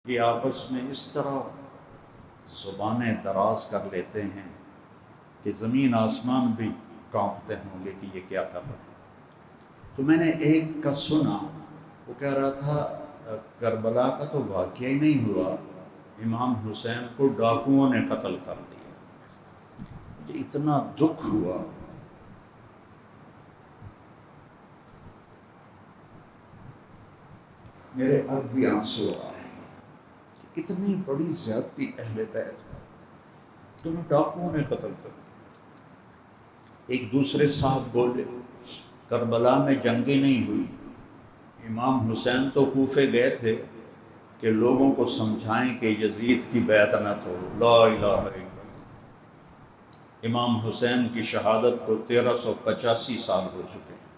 یہ آپس میں اس طرح زبانیں دراز کر لیتے ہیں کہ زمین آسمان بھی کانپتے ہوں گے کہ یہ کیا کر رہے ہیں۔ تو میں نے ایک کا سنا، وہ کہہ رہا تھا کربلا کا تو واقعہ ہی نہیں ہوا، امام حسین کو ڈاکوؤں نے قتل کر دیا۔ مجھے اتنا دکھ ہوا، میرے اب بھی آنسو آ رہے ہیں کہ اتنی بڑی زیادتی اہل بیت پر تو ڈاکوؤں نے قتل کر دیا۔ ایک دوسرے صاحب بولے کربلا میں جنگی نہیں ہوئی، امام حسین تو کوفے گئے تھے کہ لوگوں کو سمجھائیں کہ یزید کی بیعت نہ توڑو، لا الہ الا اللہ۔ امام حسین کی شہادت کو 1385 سال ہو چکے ہیں،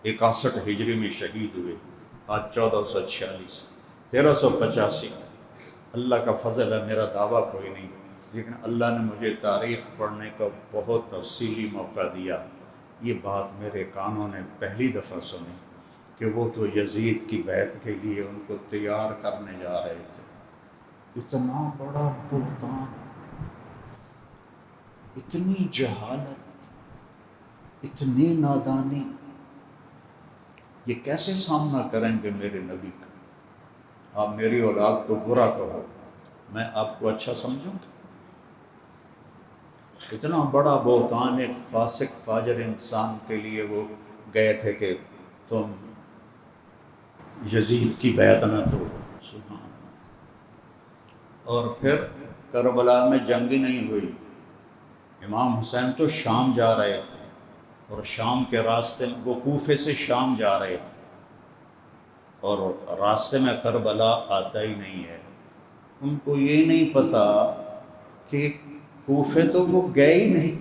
61 ہجری میں شہید ہوئے، آج 1446، 1385۔ اللہ کا فضل ہے، میرا دعویٰ کوئی نہیں، لیکن اللہ نے مجھے تاریخ پڑھنے کا بہت تفصیلی موقع دیا۔ یہ بات میرے کانوں نے پہلی دفعہ سنی کہ وہ تو یزید کی بیعت کے لیے ان کو تیار کرنے جا رہے تھے۔ اتنا بڑا بہتان، اتنی جہالت، اتنی نادانی، یہ کیسے سامنا کریں گے میرے نبی کا؟ آپ میری اولاد کو برا کہو، میں آپ کو اچھا سمجھوں گا؟ اتنا بڑا بہتان ایک فاسق فاجر انسان کے لیے وہ گئے تھے کہ تم یزید کی بیعت نہ توڑو، سبحان اللہ۔ اور پھر کربلا میں جنگ نہیں ہوئی، امام حسین تو شام جا رہے تھے، اور شام کے راستے میں وہ کوفے سے شام جا رہے تھے، اور راستے میں کربلا آتا ہی نہیں ہے۔ ان کو یہ نہیں پتا کہ کوفے تو وہ گئے ہی نہیں،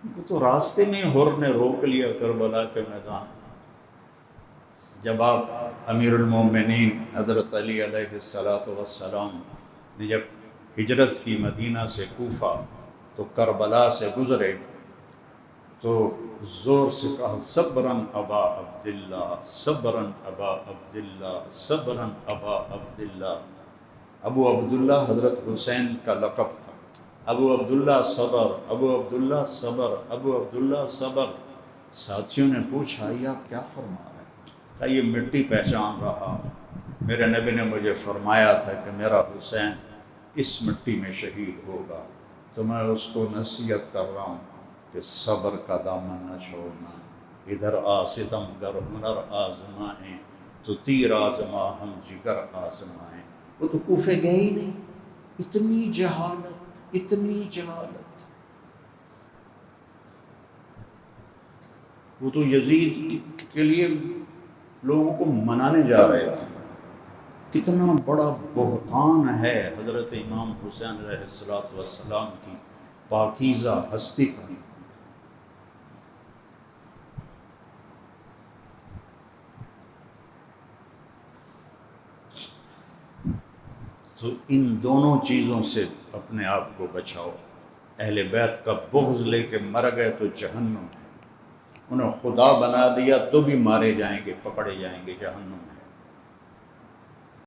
ان کو تو راستے میں ہر نے روک لیا کربلا کے میدان۔ جب آپ امیر المومنین حضرت علی علیہ السلام نے جب ہجرت کی مدینہ سے کوفہ تو کربلا سے گزرے تو زور سے کہا صبراً ابا عبداللہ، صبراً ابا عبداللہ، صبراً ابا عبداللہ۔ ابو عبداللہ حضرت حسین کا لقب تھا۔ ابو عبداللہ صبر، ابو عبداللہ صبر، ابو عبداللہ صبر۔ ساتھیوں نے پوچھا یہ آپ کیا فرما رہے ہیں؟ کہا یہ مٹی پہچان رہا، میرے نبی نے مجھے فرمایا تھا کہ میرا حسین اس مٹی میں شہید ہوگا، تو میں اس کو نصیحت کر رہا ہوں کہ صبر کا دامن نہ چھوڑنا، ادھر آ ستم گر ہنر آزمائیں، تو تیر آزما ہم جگر آزمائیں۔ وہ تو کوفے گئے ہی نہیں، اتنی جہالت، اتنی جہالت۔ وہ تو یزید کے لیے لوگوں کو منانے جا رہے تھے۔ کتنا بڑا بہتان ہے حضرت امام حسین علیہ السلام کی پاکیزہ ہستی پر۔ تو ان دونوں چیزوں سے اپنے آپ کو بچاؤ۔ اہل بیت کا بغض لے کے مر گئے تو جہنم ہے، انہیں خدا بنا دیا تو بھی مارے جائیں گے، پکڑے جائیں گے جہنم میں۔